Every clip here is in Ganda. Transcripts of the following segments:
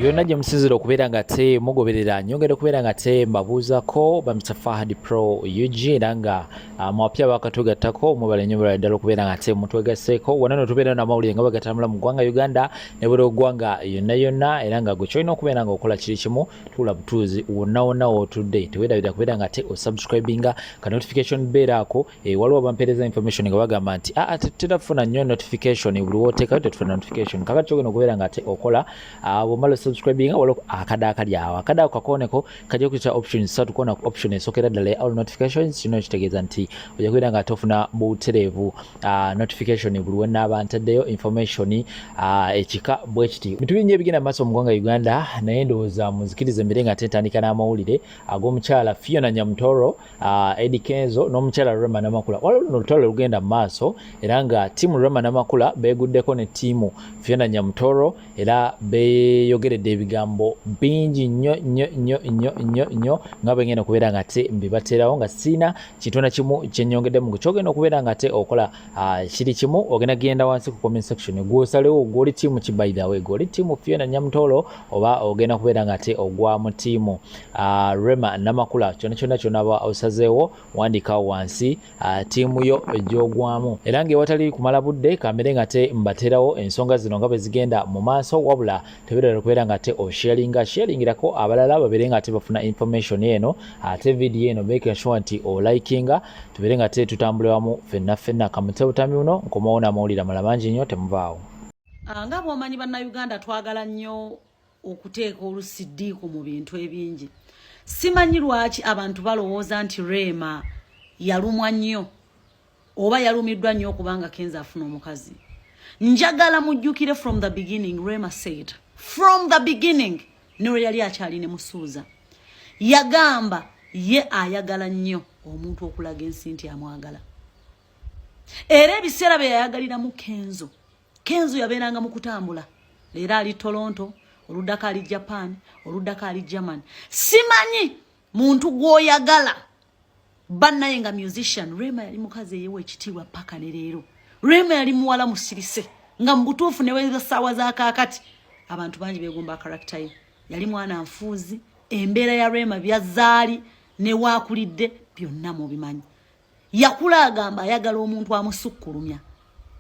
yonna gye musinzira okubeera nga te mugoberera nyongera okubeera nga te mbabuuzako bamita Fahad Pro UG era nga mwapya bakatugattako mubale nnyo bulala ddala okubeera nga te mutwegasseeko wonna no tubeera n'amawulire nga bagatambula mu ggwanga Uganda ne buli ggwanga yonna era nga gwe kyolina okubeera nga okola kiri kimu tuula butuuzi wonna w'otudde teweerabira kubeera nga te osubscribinga ka notification bell ako waliwo bampeereza information nga bagamba nti tetafuna nnyo notification buli wooteekayo tetufuna notification kakati kyogenda okubeera nga te okola bw'omala subscribinga waliwo akada akali awo akada ako kakooneko kajja kuyita options 3 koona option esookera ddala ya all notifications kino kitegeeza nti ojja kubeera nga tofuna butereevu notification buli we nnaaba ntaddeyo information ekika bwe kiti bintu bingi ebigenda mu maaso mu ggwanga Uganda naye ndowooza muzikirize mbere nga tentandika n'amawulire ag'omukyala Fiona Nyamutoro Eddie Kenzo n'omukyala Rema Namakula waliwo luno olutalo lugenda mu maaso era nga ttiimu Rema Namakula beeguddeko ne ttiimu Fiona Nyamutoro era beeyogeredde ebigambo bingi nnyo nga bwengenda okubeera nga te mbibateerawo nga sina kintu na kimu kyennyongeddemu kyogenda okubeera nga te okola kiri kimu ogenda genda wansi ku comment section gw'osalewo gw'oli ttiimu ki by the way gw'oli ttiimu Fiona Nyamutolo oba ogenda kubeera nga te ogwa mu ttiimu Rema Namakula kyonna kyonaba osazeewo wandiikawo wansi ttiimu yo gy'ogwamu era ng'ewatali kumala budde kamere nga te mbateerawo ensonga zino nga bwe zigenda mu maaso wabula tebeerera okubeera nga te osharingirako abalala babeere nga te bafuna information eno ate video eno making sure nti olikinga tubeere nga te tutambule wamu ffenna kamutebutami uno nkomawo n'amawulire amalala mangi nnyo temuvaawo. Nga bw'omanyi bannayuganda twagala nnyo okuteeka olusiddiiko mu bintu ebingi. Simanyi lwaki abantu balowooza nti Rema yalumwa nnyo oba yalumiddwa nnyo okubanga Kenzo afuna omukazi. Njagala mujjukire from the beginning Rema said from the beginning nero yali akyali ne musuuza yagamba ye ayagala nnyo omuntu okulaga ensi nti amwagala era ebiseera bye yayagalira mu Kenzo yabeeranga mu kutambula leero ali Toronto oluddako ali Japan oluddako ali Germany simanyi muntu gw'oyagala bannaye nga musician Rema yali mukazi eyewa ekitiibwa paka ne leero Rema yali muwala musirise nga mu butuufu ne weza ssaawa za kaakati abantu bangi beegomba karakita ye yali mwana nfuuzi embeera ya Rema byazaali ne waakulidde byonna mu bimanyi yakula agamba ayagala omuntu amusukkulumya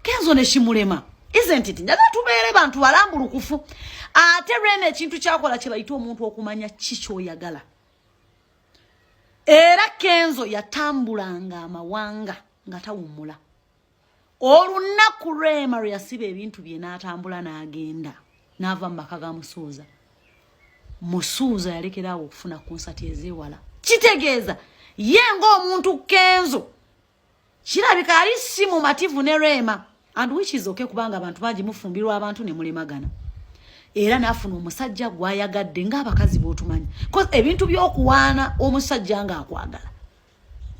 Kenzo ne kimulema isn't it njagala tubeere bantu balambulukufu ate Rema ekintu kyakola kye bayita omuntu okumanya kikyoyagala era Kenzo yatambulanga amawanga nga tawummula olunaku Rema lwe yasiba ebintu bye n'atambula n'agenda n'ava mu maka ga musuuza yalekeraawo okufuna konsati ezeewala kitegeeza ye ng'omuntu Kenzo kirabika ali si mumativu ne Rema and which is okay kubanga abantu bangi mufumbirwa abantu ne mulemagana era n'afuna omusajja gwayagadde ng'abakazi b'otumanyi cause ebintu by'okuwaana omusajja ng'akwagala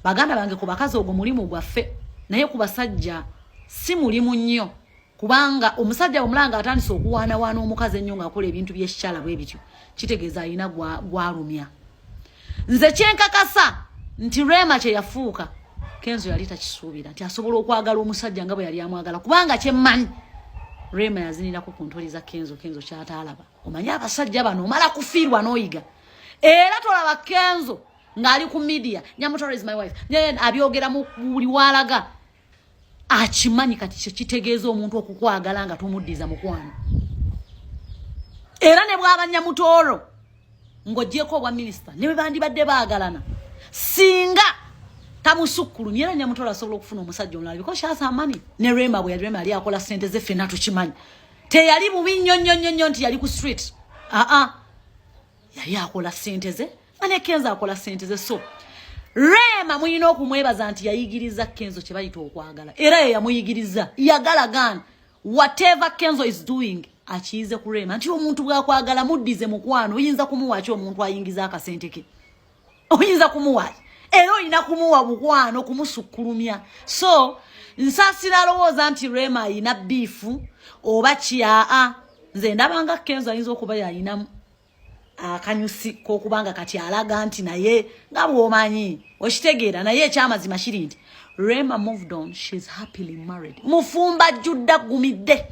baganda bange ku bakazi ogwo mulimu gwaffe naye ku basajja si mulimu nnyo kubanga omusajja omulanga atandise okuwaana omukazi ennyo ng'akola ebintu by'ekikyala bwe bityo kitegeeza alina gwalumya nze kyenkakasa nti Rema kye yafuuka Kenzo yali takisuubira nti asobola okwagala omusajja nga bwe yali amwagala kubanga kyemmanyi Rema yazinirako ku ntoli za Kenzo kyataalaba omanyi abasajja bano omala kufiirwa n'oyiga era tolaba Kenzo ng'ali ku media Nyamutoro is my wife abyogera mu buli walaga akimanyi kati kyo kitegeeza omuntu okukwagala nga tomuddiza mukwano era ne bw'aba Nyamutoro ng'oggyeko obwa minisita ne bwe bandibadde baagalana singa tamusukkulumye era Nyamutoro asobola okufuna omusajja omulala because she has her money ne Rema bwe yali akola ssente ze ffenna tukimanyi teyali bubi nnyo nti yali ku street yali akola ssente ze ne Kenzo akola ssente ze so Rema muyina okumwebaza nti yayigiriza Kenzo kye bayita okwagala era ye yamuyigiriza yagala gana whatever Kenzo is doing akiyize ku Rema nti omuntu bw'akwagala muddize mukwano oyinza kumuwa ki omuntu ayingiza akasente ke oyinza kumuwa era oyina kumuwa mukwano kumusukkulumya so nsasira lowooza nti Rema ayina biifu oba kyaa nze ndabanga Kenzo ayinza okuba yayina akanyusi kokubanga kati alaga nti naye nga bw'omanyi okitegeera naye ekyamazima kiri nti Rema moved on she's happily married mufumba jjudda gumidde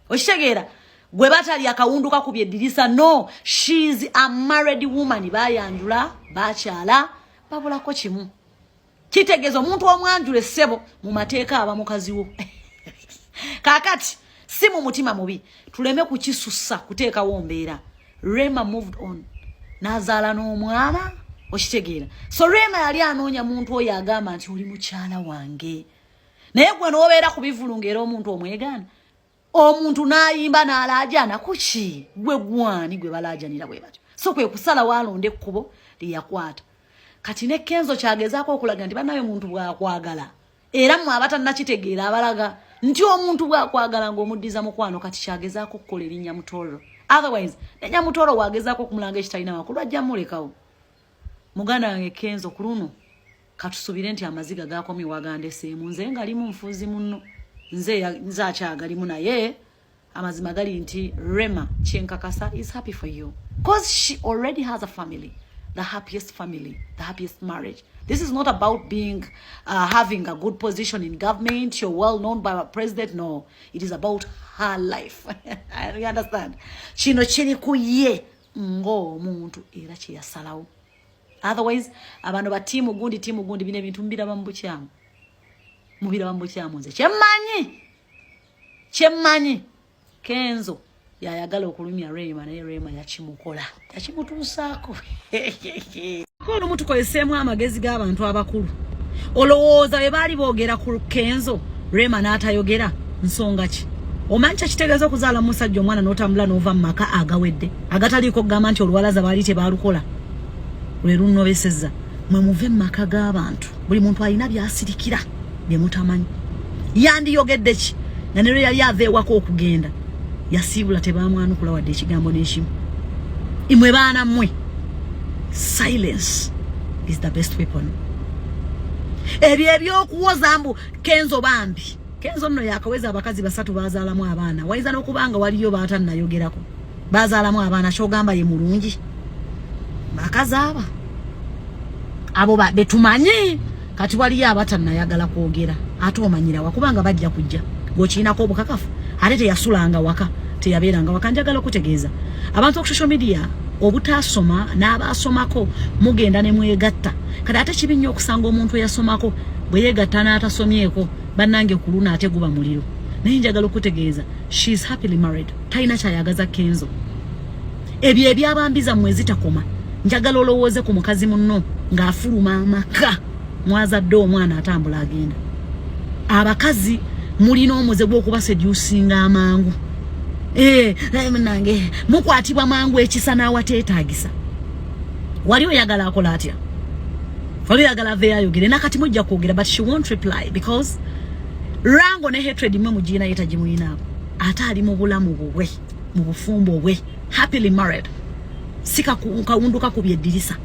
okitegeera gwe batali akawunduka ku byedirisa. No, she's a married woman. Bayanjula bakyala babulako kimu. Kitegeeza omuntu omwanjule ssebo mu mateeka aba mukazi wo. Kakati si mu mutima mubi tuleme kukisussa kuteekawo mbeera. Rema moved on nazaala n'omwana okitegeera. So Rema yali anoonya muntu oyo agamba nti oli mukyala wange. Naye gwe n'obeera ku bivulungu era omuntu omwegaana. Omuntu n'ayimba n'alaajana kuki gwe gwani gwe balaajanira bwe batyo. So kwe kusala walonde ekkubo liyakwata. Kati ne Kenzo kyagezaako okulaga nti banaye omuntu bw'akwagala. Era mwe abatannakitegeera abalaga nti omuntu bw'akwagala ng'omuddiza mukwano kati kyagezaako okukola erinnya Mutoro. Otherwise, nenya Mutoro wagezaako okumulanga ekitalina makulu ajja mulekawo. Muganda wange Kenzo ku luno katusubire nti amaziga gaakomye wagandeseemu nze nga limu nfuuzi munno. Nze akyagalimu naye amazima gali nti Rema Kyenkakasa is happy for you. Because she already has a family. The happiest family, the happiest marriage. This is not about being, having a good position in government. You're well known by a president. No, it is about her life. You understand? Chino chini kuye ngo muntu era chiyasalawo. Otherwise, abantu ba timu gundi bine bintu mbira bambukyamu. Mubira bambukyamu nze. Chemanyi. Kenzo yayagala okulumya Rema naye Rema yakimukola. Yakimutuusaako. Kono mutu koleseemu amagezi g'abantu abakulu. Olowooza bwe baali boogera ku Kenzo, Rema n'atayogera nsonga ki? Omanyi kitegeeza okuzaala musajja omwana n'otambula n'ova mu maka agawedde. Agataliiko kugamba nti oluwalaza baali tebaalukola. Lwe lunnobesezza. Mwe muve mu maka g'abantu. Buli muntu alina by'asirikira bye mutamanyi. Yandiyogedde ki? Na ne lwe yali ava ewaka okugenda. Yasiibula tebaamwanukula wadde ekigambo n'ekimu. Imwe baana mmwe. Silence is the best weapon. Ebyokuwoza mbu Kenzo bambi. Kenzo nno yakaweza abakazi basatu bazaalamu abaana. Wayinza n'okubanga waliyo baatannayogerako. Bazaalamu abaana kyogamba ye mulungi. Bakazi aba. Abo betumanyi kati waliyo abatannayagala kwogera. Ate omanyira wakubanga bajja kujja. Gwokiinako obukakafu. Ate teyasulanga waka. Teyabeeranga waka. Njagala okutegeeza. Abantu ku social media obutasoma n'abasomako mugenda ne mwegatta. Kati ate kibi nnyo okusanga omuntu eyasomako bwe yeegatta n'atasomyeko bannange ku luno ate guba muliro. Naye njagala okutegeeza she is happily married. Talina kyayagaza Kenzo. Ebyo ebyabambiza mwezi takoma. Njagala olowooze ku mukazi munno ng'afuluma amaka mwazadde omwana atambula agenda. Abakazi mulina omuze gw'okubaseducinga amangu. Nange mukwatibwa mangu ekisa n'awateetaagisa. Wali oyagala akola atya? Wali oyagala ave ayogere nakati mujja kwogera but she won't reply because rango ne hatred mwe mugiina yetagimuyinaako. Ate ali mu bulamu bwe mu bufumbo bwe happily married. Sika kawunduka ku byeddirisa.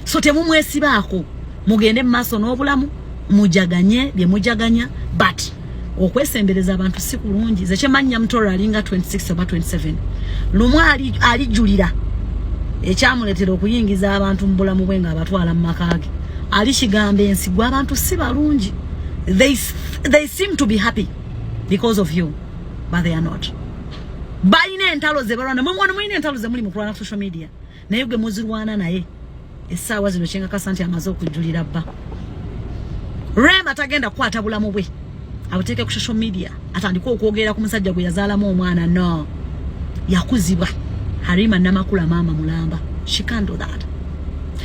So temumwesibaako mugende mu maaso n'obulamu mujaganye bye mujaganya but okwesembereza abantu si kulungi. Ze kyemanya Mutoro alinga 26 oba 27. Lumu alijulira ekyamuletera okuyingiza abantu mu bulamu bwe nga abatwala mu makaage. Alishigamba ensi gwa abantu si balungi. They seem to be happy because of you but they are not. Bayina entalo ze balwana mwana mwine entalo ze muli mu kulwana social media. Naye gwe muzirwana naye. Essaawa zino Kyenkakasa nti amaze okujulira bba. Rema tagenda kukwata bulamu bwe. Abuteke ku social media atandika okwogera ku musajja gwe yazaalamu omwana. No, yakuzibwa Halima namakula mama mulamba. She can't do that.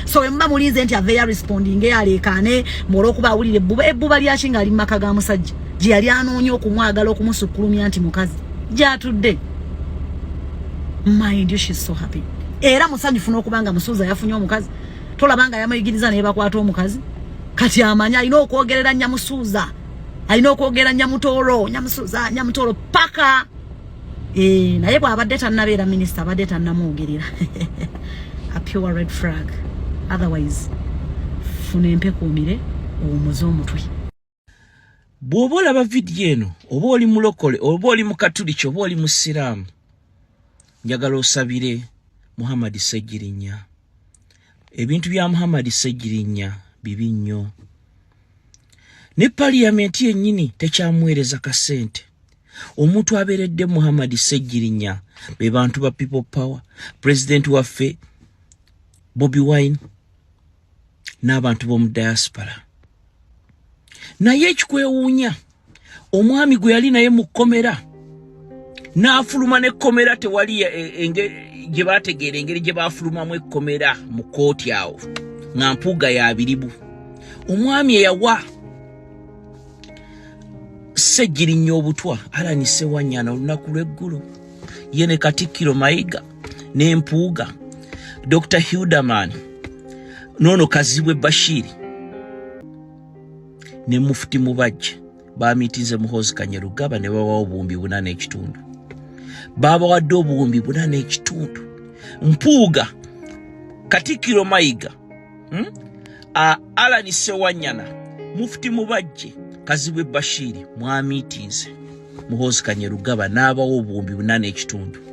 So emba mulize nti ave ya responding alekane morokuba awulire ebbuba lyashinga ali maka ga musajja gye yali anoonya okumwagala okumusukulumya nti mukazi gyatudde. Mind you, she's so happy. Era musanyufu n'okubanga musuuza yafunye omukazi. Tolabanga yamayigiriza naye bakwata omukazi. Kati amanya alina okwogerera Nyamusuuza. Alina okwogera Nyamutoro, Nyamusuuza, Nyamutoro paka. Naye bw'abadde tannabeera minisita abadde tannamwogerera. A pure red flag. Otherwise, funa empekuumire omuze omutwe. Bw'oba olaba vidiyo eno, oba oli mulokole, oba oli mukatuliki, oba oli musiraamu, njagala osabire Muhammad Ssejjirinya. Ebintu bya Muhammad Ssejjirinya bibi nnyo. Ne parliament yennyini tekyamuweereza kasente. omuntu abeeredde Muhammad Ssegirinya be bantu ba People Power, President waffe Bobi Wine n'abantu b'omu diaspora. Naye ekikwewuunya, omwami gwe yali naye mu kkomera n'afuluma n'ekkomera tewali gye baategeera engeri gye baafulumamu ekkomera mu kooti awo nga mpuuga ya biribu. Omwami eyawa Ssegirinya obutwa Allan Ssewanyana olunaku lw'eggulu, ye ne Katikkiro Mayiga n'empuuga Dr. Hilderman nono Kazibwe Bashir ne Mufti Mubajje baamitinze Muhoozi Kanyerugaba ne babawo obuwumbi 4.5. Babawadde obuwumbi 4.5. Mpuuga Katikkiro Mayiga, Allan Ssewanyana, Mufti Mubajje, Kazibwe Bashir mwamitinze Muhoozi Kanyerugaba n'abawo obuwumbi 4.5.